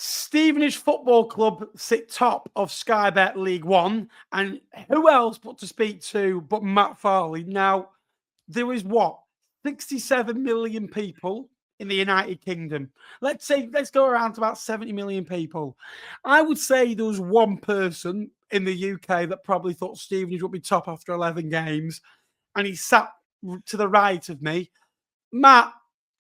Stevenage Football Club sit top of Sky Bet League One, and who else but to speak to but Matt Farley? Now, there is what 67 million people in the United Kingdom. Let's go around to about 70 million people. I would say there was one person in the UK that probably thought Stevenage would be top after 11 games, and he sat to the right of me. Matt,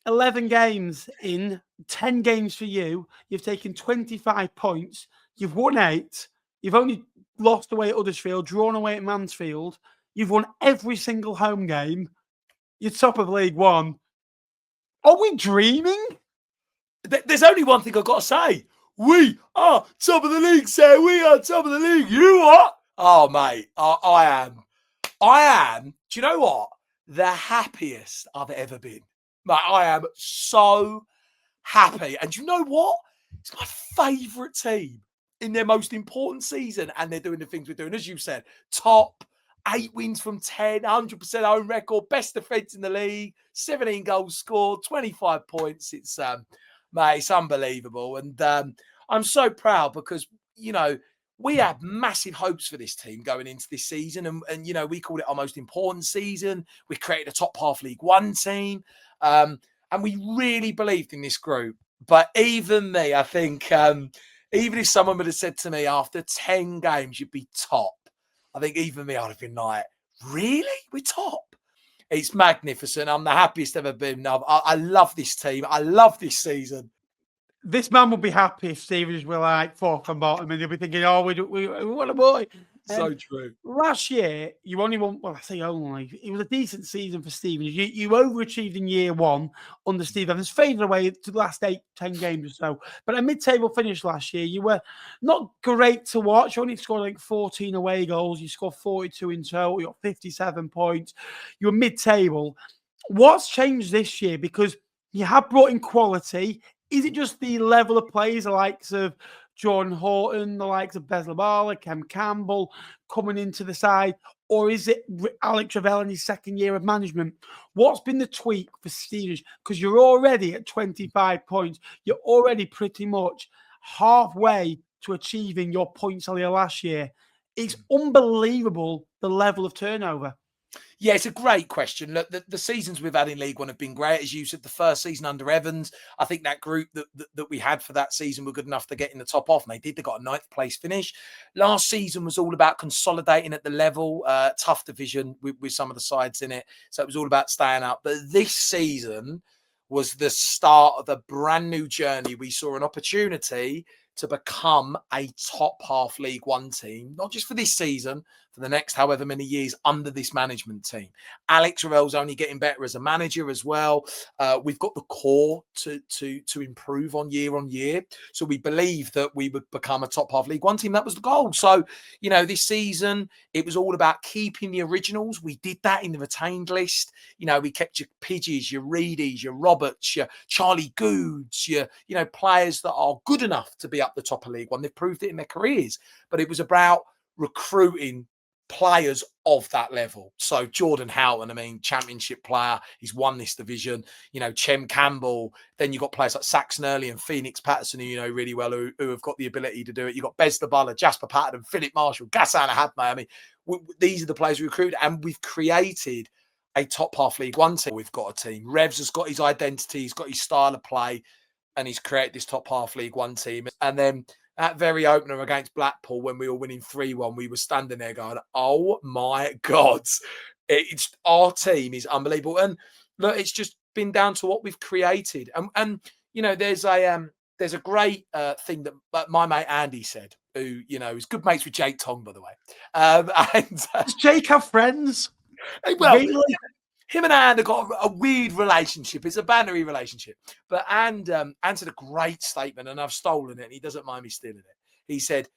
11 games in, 10 games for you. You've taken 25 points. You've won 8. You've only lost away at Huddersfield, drawn away at Mansfield. You've won every single home game. You're top of League One. Are we dreaming? There's only one thing I've got to say. We are top of the league, sir. We are top of the league. You are? Oh, mate, I am. Do you know what? The happiest I've ever been. Mate, I am so happy. And you know what? It's my favourite team in their most important season. And they're doing the things we're doing. As you said, top, 8 wins from 10, 100% home record, best defence in the league, 17 goals scored, 25 points. It's, mate, it's unbelievable. And I'm so proud because, you know, we had massive hopes for this team going into this season. And you know, we called it our most important season. We created a top half League One team. And we really believed in this group. But even me, I think, even if someone would have said to me after 10 games, you'd be top, I think even me, I'd have been like, really? We're top? It's magnificent. I'm the happiest I've ever been. I love this team. I love this season. This man will be happy if Stevenage were like fourth and bottom, and he'll be thinking, "Oh, we what a boy!" So true. Last year, you only won. Well, I say only. It was a decent season for Stevenage. You overachieved in year one under Steve Evans, faded away to the last 8-10 games or so. But a mid-table finish last year, you were not great to watch. You only scored like 14 away goals. You scored 42 in total. You got 57 points. You were mid-table. What's changed this year? Because you have brought in quality. Is it just the level of plays, the likes of Jordan Horton, the likes of Bez Labala, Kem Campbell coming into the side? Or is it Alex Ravel in his second year of management? What's been the tweak for Stevenage? Because you're already at 25 points. You're already pretty much halfway to achieving your points earlier last year. It's unbelievable the level of turnover. Yeah, it's a great question. Look, the seasons we've had in League One have been great. As you said, the first season under Evans, I think that group that we had for that season were good enough to get in the top off, and they did. They got a 9th place finish. Last season was all about consolidating at the level, tough division with some of the sides in it. So it was all about staying up. But this season was the start of a brand new journey. We saw an opportunity to become a top half League One team, not just for this season, for the next however many years under this management team. Alex Ravel's only getting better as a manager as well. We've got the core to improve on year. So we believe that we would become a top half League One team. That was the goal. So, you know, this season, it was all about keeping the originals. We did that in the retained list. You know, we kept your Pidgeys, your Reedies, your Roberts, your Charlie Goods, your, you know, players that are good enough to be up the top of League One. They've proved it in their careers. But it was about recruiting players of that level. So Jordan Houghton, I mean, championship player, he's won this division. You know, Chem Campbell. Then you've got players like Saxon Early and Phoenix Patterson, who you know really well, who have got the ability to do it. You've got Bez Labala, Jasper Patterson, Philip Marshall, Ghassan Ahadme. I mean, these are the players we recruited, and we've created a top half League One team. We've got a team. Revs has got his identity, he's got his style of play, and he's created this top half League One team. And then that very opener against Blackpool, when we were winning 3-1, we were standing there going, oh my God, our team is unbelievable. And look, it's just been down to what we've created. And you know, there's a great thing that my mate Andy said, who, you know, is good mates with Jake Tong, by the way. Does Jake have friends? Well, really? Him and Anne have got a weird relationship. It's a bannery relationship. But Anne said a great statement, and I've stolen it, and he doesn't mind me stealing it. He said,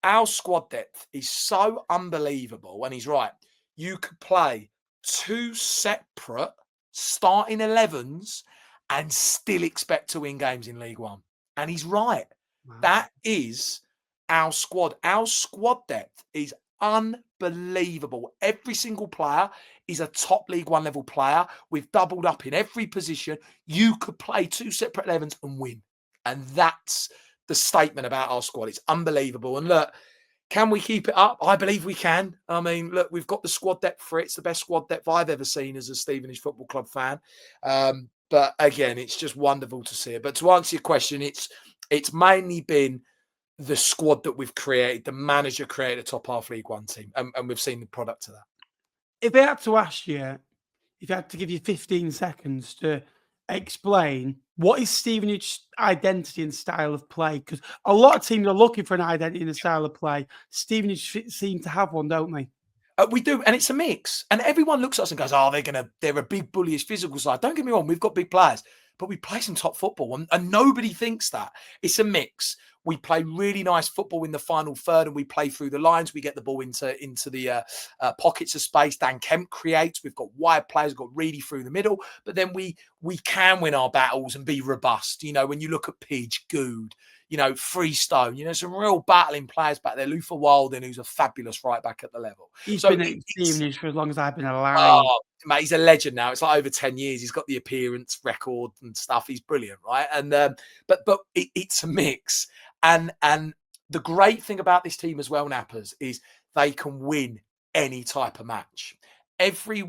our squad depth is so unbelievable, and he's right. You could play 2 separate starting 11s and still expect to win games in League One. And he's right. Wow. That is our squad. Our squad depth is unbelievable. Every single player is a top League One level player. We've doubled up in every position. You could play 2 separate 11s and win. And that's the statement about our squad. It's unbelievable. And look, can we keep it up? I believe we can. I mean, look, we've got the squad depth for it. It's the best squad depth I've ever seen as a Stevenage Football Club fan. But again, it's just wonderful to see it. But to answer your question, it's mainly been the squad that we've created, the manager created a top half League One team, and we've seen the product of that. If I had to ask you, if I had to give you 15 seconds to explain what is Stevenage's identity and style of play, because a lot of teams are looking for an identity and a style of play. Stevenage seem to have one, don't they? We do, and it's a mix. And everyone looks at us and goes, "Oh, they're a big bullyish physical side." Don't get me wrong, we've got big players, but we play some top football, and nobody thinks that. It's a mix. We play really nice football in the final third, and we play through the lines. We get the ball into the pockets of space. Dan Kemp creates. We've got wide players, got Reedy through the middle, but then we can win our battles and be robust. You know, when you look at Pidge, Good, you know, Freestone, you know, some real battling players back there. Luther Wilding, who's a fabulous right back at the level. He's been at Stevenage for as long as I've been alive. Oh, mate, he's a legend now. It's like over 10 years. He's got the appearance record and stuff. He's brilliant, right? And but it's a mix. And the great thing about this team as well, Nappers, is they can win any type of match. Every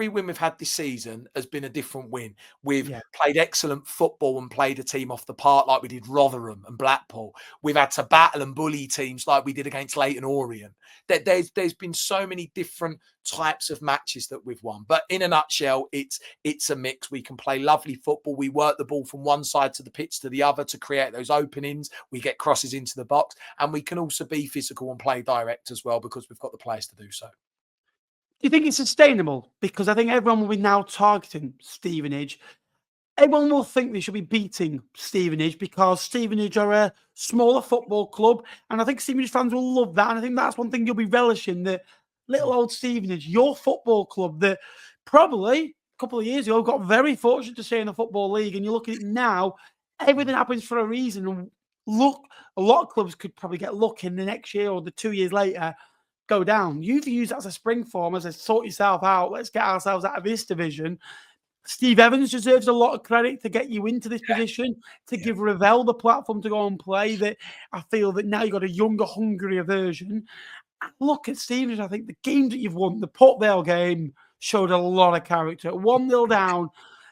win we've had this season has been a different win. We've played excellent football and played a team off the park like we did Rotherham and Blackpool. We've had to battle and bully teams like we did against Leyton Orient. There's been so many different types of matches that we've won. But in a nutshell, it's a mix. We can play lovely football. We work the ball from one side to the pitch to the other to create those openings. We get crosses into the box. And we can also be physical and play direct as well because we've got the players to do so. Do you think it's sustainable? Because I think everyone will be now targeting Stevenage. Everyone will think they should be beating Stevenage because Stevenage are a smaller football club. And I think Stevenage fans will love that. And I think that's one thing you'll be relishing, that little old Stevenage, your football club that probably a couple of years ago got very fortunate to stay in the Football League. And you look at it now, everything happens for a reason. And look, a lot of clubs could probably get lucky in the next year or the 2 years later, go down. You've used that as a spring form, as a sort yourself out. Let's get ourselves out of this division. Steve Evans deserves a lot of credit to get you into this position, to give Ravel the platform to go and play. That I feel that now you've got a younger, hungrier version. Look at Stevenage. I think the games that you've won, the Port Vale game showed a lot of character. 1-0 down,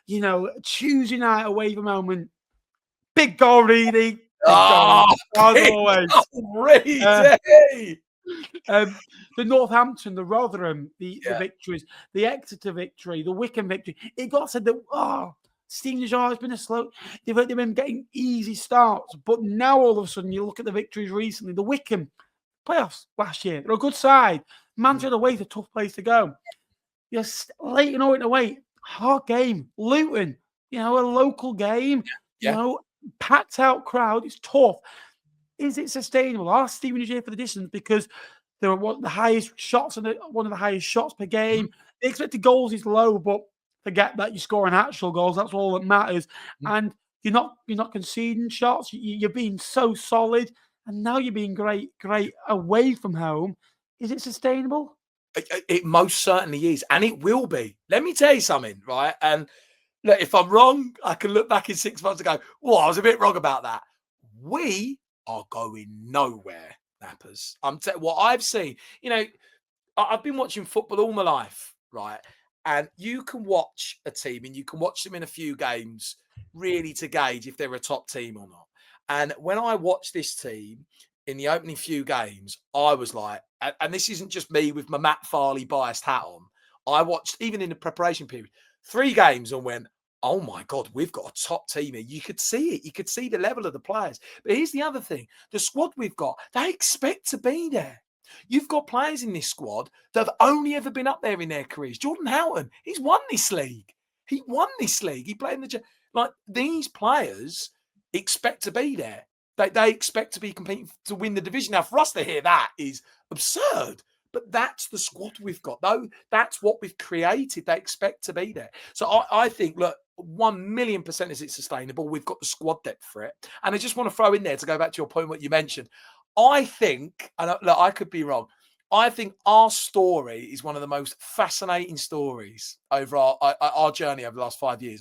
you know, Tuesday night away from home, and big goal, Reedy. Big goal. Reedy. The Northampton, the Rotherham, the victories, the Exeter victory, the Wycombe victory. It got said that, Stevenage has been a slow. They've been getting easy starts, but now all of a sudden you look at the victories recently. The Wycombe playoffs last year, they're a good side. Manchester away is a tough place to go. You're Leyton Orient away, hard game. Luton, you know, a local game, you know, packed out crowd. It's tough. Is it sustainable? Are Stevenage here for the distance because they're one of the highest shots and one of the highest shots per game? The expected goals is low, but forget that, you're scoring actual goals. That's all that matters. And you're not conceding shots. You're being so solid, and now you're being great away from home. Is it sustainable? It most certainly is, and it will be. Let me tell you something, right? And look, if I'm wrong, I can look back in 6 months and go, "Well, I was a bit wrong about that." We are going nowhere, Nappers. What I've seen, you know, I've been watching football all my life, right? And you can watch a team and you can watch them in a few games really to gauge if they're a top team or not. And when I watched this team in the opening few games, I was like, and this isn't just me with my Matt Farley biased hat on. I watched, even in the preparation period, 3 games and went, oh my God, we've got a top team here. You could see it. You could see the level of the players. But here's the other thing. The squad we've got, they expect to be there. You've got players in this squad that have only ever been up there in their careers. Jordan Houghton, he's won this league. He won this league. He played in the... Like, these players expect to be there. They expect to be competing to win the division. Now, for us to hear that is absurd. But that's the squad we've got, though. That's what we've created. They expect to be there. So I think, look, 1,000,000% is it sustainable. We've got the squad depth for it. And I just want to throw in there, to go back to your point, what you mentioned. I think, and look, I could be wrong, I think our story is one of the most fascinating stories over our journey over the last 5 years.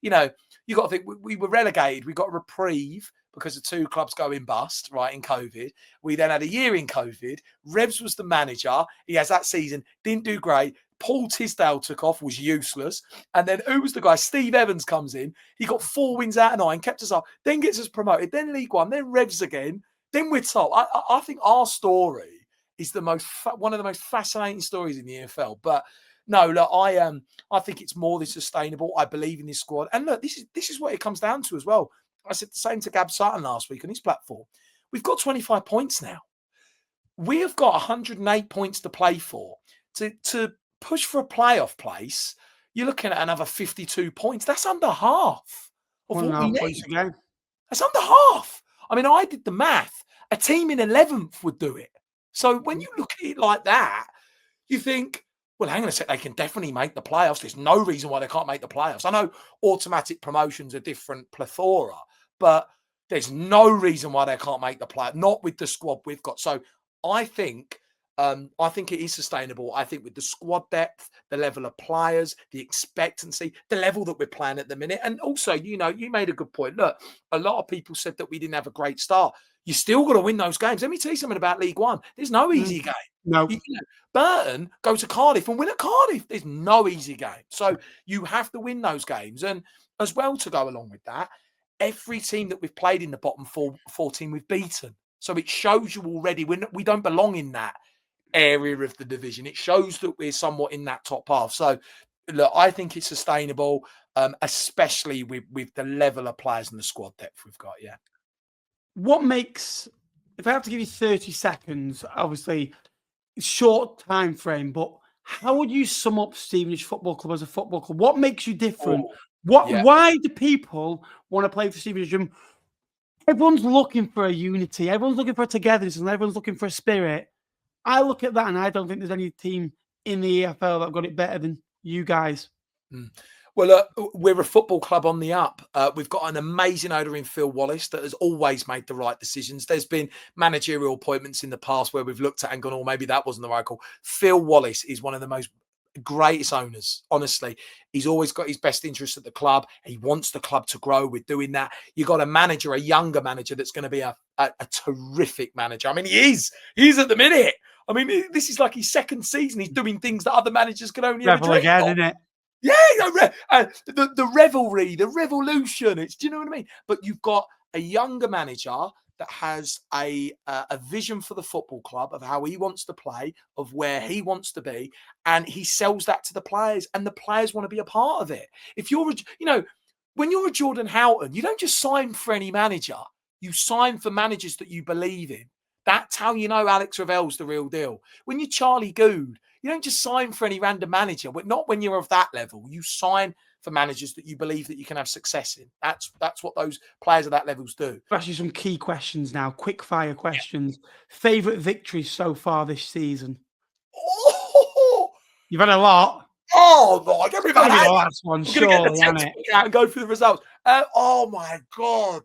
You got to think, we were relegated. We got a reprieve. because of 2 clubs going bust, right, in COVID. We then had a year in COVID. Revs was the manager. He has that season, didn't do great. Paul Tisdale took off, was useless. And then who was the guy? Steve Evans comes in. He got 4 wins out of 9, kept us up, then gets us promoted, then League One, then Revs again, then we're top. I think our story is one of the most fascinating stories in the NFL. But no, look, I think it's more than sustainable. I believe in this squad. And look, this is what it comes down to as well. I said the same to Gab Sutton last week on his platform. We've got 25 points now. We have got 108 points to play for. To push for a playoff place, you're looking at another 52 points. That's under half of what we need. Again. That's under half. I mean, I did the math. A team in 11th would do it. So when you look at it like that, you think, well, hang on a sec, they can definitely make the playoffs. There's no reason why they can't make the playoffs. I know automatic promotions are different plethora, but there's no reason why they can't make the playoffs, not with the squad we've got. So I think it is sustainable. I think with the squad depth, the level of players, the expectancy, the level that we're playing at the minute. And also, you made a good point. Look, a lot of people said that we didn't have a great start. You still got to win those games. Let me tell you something about League One. There's no easy game. No. Burton go to Cardiff and win at Cardiff. There's no easy game. So you have to win those games. And as well, to go along with that, every team that we've played in the bottom 14 we've beaten. So it shows you already we don't belong in that area of the division. It shows that we're somewhat in that top half. So look, I think it's sustainable, especially with the level of players and the squad depth we've got. Yeah. What makes, if I have to give you 30 seconds, obviously short time frame, but how would you sum up Stevenage Football Club as a football club? What makes you different? Why do people want to play for Stevenage? Everyone's looking for a unity. Everyone's looking for a togetherness, and everyone's looking for a spirit. I look at that, and I don't think there's any team in the EFL that got it better than you guys. Well, we're a football club on the up. We've got an amazing owner in Phil Wallace that has always made the right decisions. There's been managerial appointments in the past where we've looked at and gone, oh, maybe that wasn't the right call. Phil Wallace is one of the most greatest owners, honestly. He's always got his best interests at the club. He wants the club to grow. We're doing that. You've got a younger manager that's going to be a terrific manager. I mean, he is at the minute. I mean, this is like his second season. He's doing things that other managers can only ever dream again, of. isn't it? Yeah, the revelry, the revolution. Do you know what I mean? But you've got a younger manager that has a vision for the football club of how he wants to play, of where he wants to be, and he sells that to the players, and the players want to be a part of it. If you're, when you're a Jordan Houghton, you don't just sign for any manager. You sign for managers that you believe in. That's how you know Alex Revell's the real deal. When you're Charlie Good, you don't just sign for any random manager, but not when you're of that level. You sign for managers that you believe that you can have success in. That's what those players at that levels do. I'll ask you some key questions now, quick fire questions. Yeah. Favorite victories so far this season? Oh! You've had a lot. Oh my God! We've had the last one. Surely, out and go through the results. Oh my God!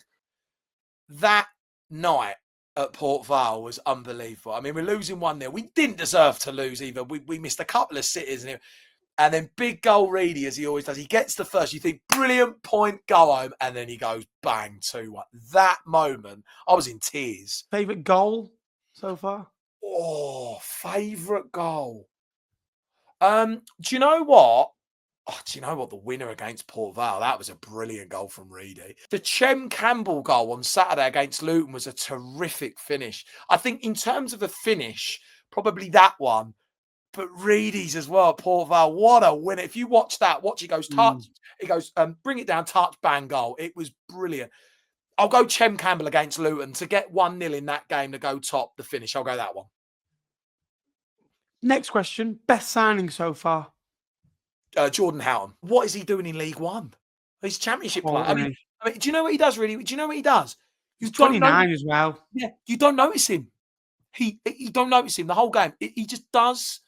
That night at Port Vale was unbelievable. I mean, we're losing 1-0. We didn't deserve to lose either. We missed a couple of sitters, and then big goal Reedy, as he always does. He gets the first. You think, brilliant point, go home, and then he goes bang, 2-1. That moment, I was in tears. Favorite goal so far? Oh, favorite goal. Do you know what? The winner against Port Vale, that was a brilliant goal from Reedy. The Chem Campbell goal on Saturday against Luton was a terrific finish. I think in terms of a finish, probably that one, but Reedy's as well at Port Vale, what a winner. If you watch he goes touch, he goes, bring it down, touch, bang, goal. It was brilliant. I'll go Chem Campbell against Luton to get 1-0 in that game to go top the finish. I'll go that one. Next question, best signing so far? Jordan Houghton. What is he doing in League One? He's Championship player. I mean, do you know what he does, really? Do you know what he does? He's 29 as well. Yeah, you don't notice him. You don't notice him the whole game. He just does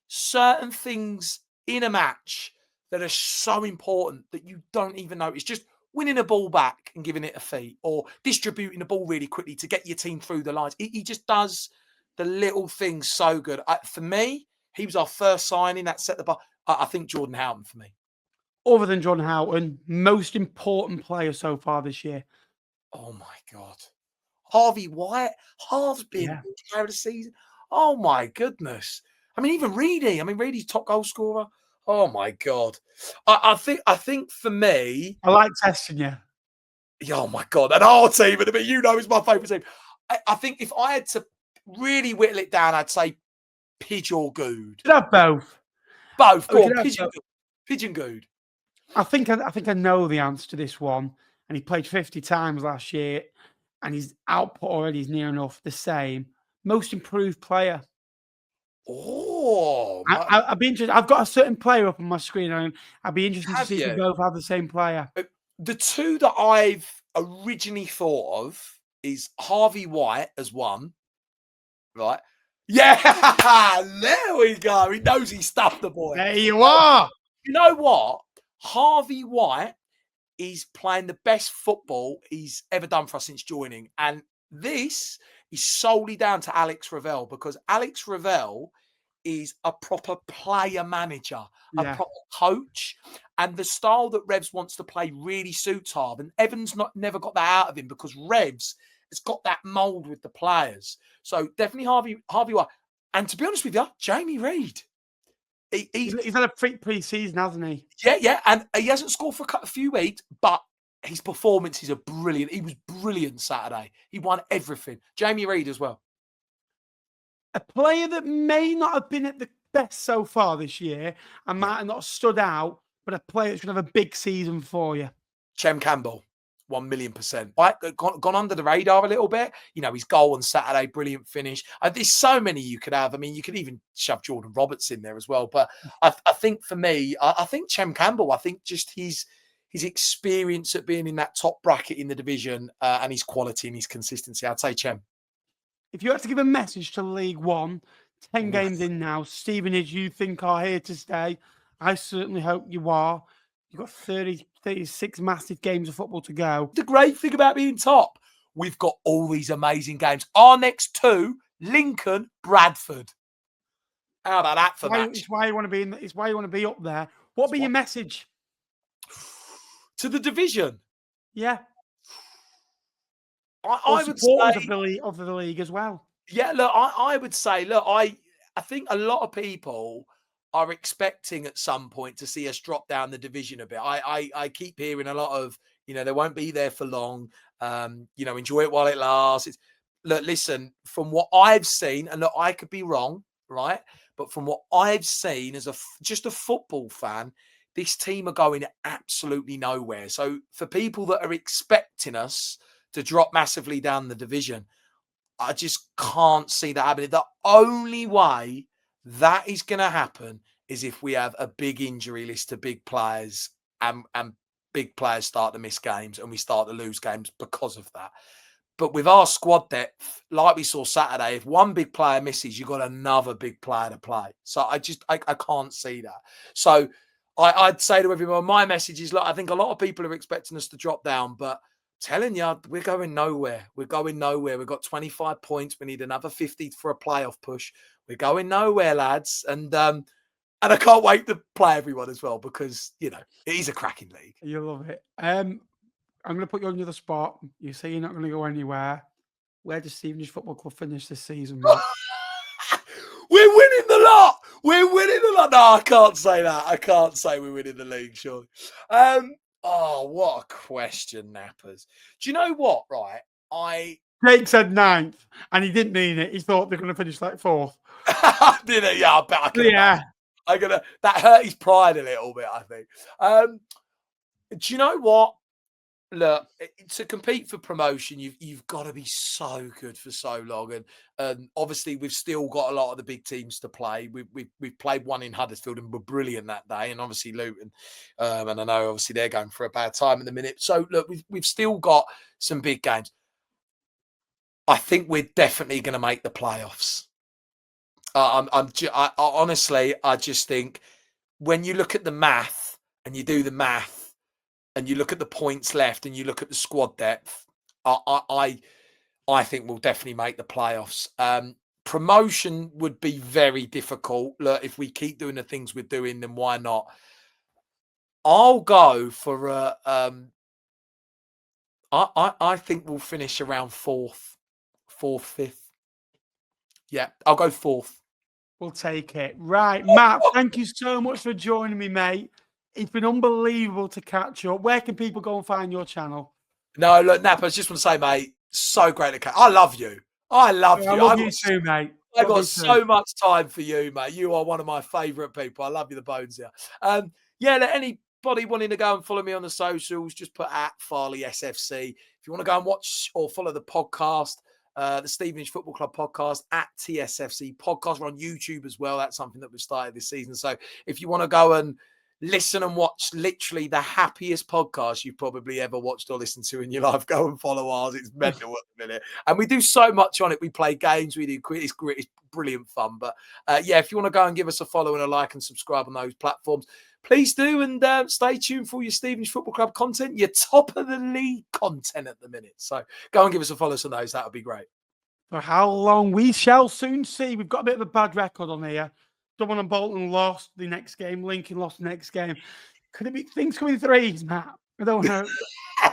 certain things in a match that are so important that you don't even notice. Just winning a ball back and giving it a feet, or distributing the ball really quickly to get your team through the lines. He just does the little things so good. For me, he was our first signing that set the bar. I think Jordan Houghton for me. Other than Jordan Houghton, most important player so far this year? Oh my God. Harvey White, halves being Yeah. player of the season. Oh my goodness. I mean, even Reedy. I mean, Reedy's top goal scorer. Oh my God. I think for me, I like testing you. oh my God, an our team, and you know, is my favourite team. I think if I had to really whittle it down, I'd say Pidge or Good. We could have both. Both. We Go could on, have Pidge and both. Good. Pidge and Good. I think I know the answer to this one. And he played 50 times last year, and his output already is near enough the same. Most improved player. Oh, my, I'd be interested. I've got a certain player up on my screen, and I'd be interested to have see if we you? both have the same player. The two that I've originally thought of is Harvey White as one, right? Yeah, there we go. He knows he stuffed the boy. There you are. You know what? Harvey White is playing the best football he's ever done for us since joining. And this is solely down to Alex Ravel, because Alex Ravel is a proper player manager, a Yeah. proper coach. And the style that Revs wants to play really suits Harv. And Evans never got that out of him, because Revs has got that mould with the players. So definitely Harvey White. And to be honest with you, Jamie Reid. He's had a pre-season, hasn't he? Yeah. And he hasn't scored for a few weeks, but his performances are brilliant. He was brilliant Saturday. He won everything. Jamie Reid as well. A player that may not have been at the best so far this year and might have not stood out, but a player that's going to have a big season for you. Chem Campbell, 1,000,000%. Right, gone under the radar a little bit. You know, his goal on Saturday, brilliant finish. There's so many you could have. I mean, you could even shove Jordan Roberts in there as well. But I think for me, I think Chem Campbell, I think just his experience at being in that top bracket in the division and his quality and his consistency, I'd say Chem. If you had to give a message to League One, 10 Oof. games in now, Stevenage, you think are here to stay. I certainly hope you are. You've got 36 massive games of football to go. The great thing about being top, we've got all these amazing games. Our next two, Lincoln, Bradford. How about that for match? It's why you want to be it's why you want to be up there. What be your message? To the division. Yeah. I would supporters say of the league as well. Yeah, look, I would say, look, I think a lot of people are expecting at some point to see us drop down the division a bit. I keep hearing a lot of, they won't be there for long. Enjoy it while it lasts. Look, listen, from what I've seen, and look, I could be wrong, right? But from what I've seen as just a football fan, this team are going absolutely nowhere. So for people that are expecting us to drop massively down the division, I just can't see that happening. The only way that is going to happen is if we have a big injury list to big players and big players start to miss games and we start to lose games because of that. But with our squad depth, like we saw Saturday, if one big player misses, you've got another big player to play. So I can't see that. So I'd say to everyone, my message is, look, I think a lot of people are expecting us to drop down, but telling you, we're going nowhere. We're going nowhere. We've got 25 points. We need another 50 for a playoff push. We're going nowhere, lads. And I can't wait to play everyone as well, because, it is a cracking league. You love it. I'm going to put you on the spot. You say you're not going to go anywhere. Where does Stevenage Football Club finish this season, mate? We're winning the lot. We're winning the lot. No, I can't say that. I can't say we're winning the league, surely. Oh, what a question, Nappers. Do you know what, right? Jake said 9th, and he didn't mean it. He thought they're going to finish like 4th. Did it? Yeah, I bet I could. Yeah. That hurt his pride a little bit, I think. Do you know what? Look, to compete for promotion, you've got to be so good for so long, and obviously we've still got a lot of the big teams to play. We've played one in Huddersfield and were brilliant that day, and obviously Luton, and I know obviously they're going for a bad time at the minute. So look, we've still got some big games. I think we're definitely going to make the playoffs. Honestly, I just think when you look at the math and you do the math, and you look at the points left and you look at the squad depth, I think we'll definitely make the playoffs. Promotion would be very difficult. Look, if we keep doing the things we're doing, then why not? I'll go for I think we'll finish around fourth, fifth. Yeah, I'll go fourth. We'll take it. Right, Matt, thank you so much for joining me, mate. It's been unbelievable to catch up. Where can people go and find your channel? No, look, Nap, I just want to say, mate, so great to catch. I love you. I love I you. love you too, mate. I got so much time for you, mate. You are one of my favourite people. I love you, the bones here. Yeah, anybody wanting to go and follow me on the socials, just put at Farley SFC. If you want to go and watch or follow the podcast, the Stevenage Football Club podcast at TSFC podcast. We're on YouTube as well. That's something that we've started this season. So if you want to go and listen and watch literally the happiest podcast you've probably ever watched or listened to in your life, go and follow ours. It's mental at the minute. And we do so much on it. We play games, we do quiz. It's brilliant fun. But yeah, if you want to go and give us a follow and a like and subscribe on those platforms, please do. And stay tuned for your Stevenage Football Club content, your top of the league content at the minute. So go and give us a follow on those. That would be great. For how long? We shall soon see. We've got a bit of a bad record on here. Someone and Bolton lost the next game. Lincoln lost the next game. Could it be things coming threes, Matt? I don't know.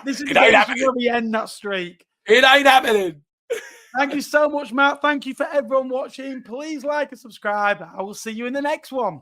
This is where we end that streak. It ain't happening. Thank you so much, Matt. Thank you for everyone watching. Please like and subscribe. I will see you in the next one.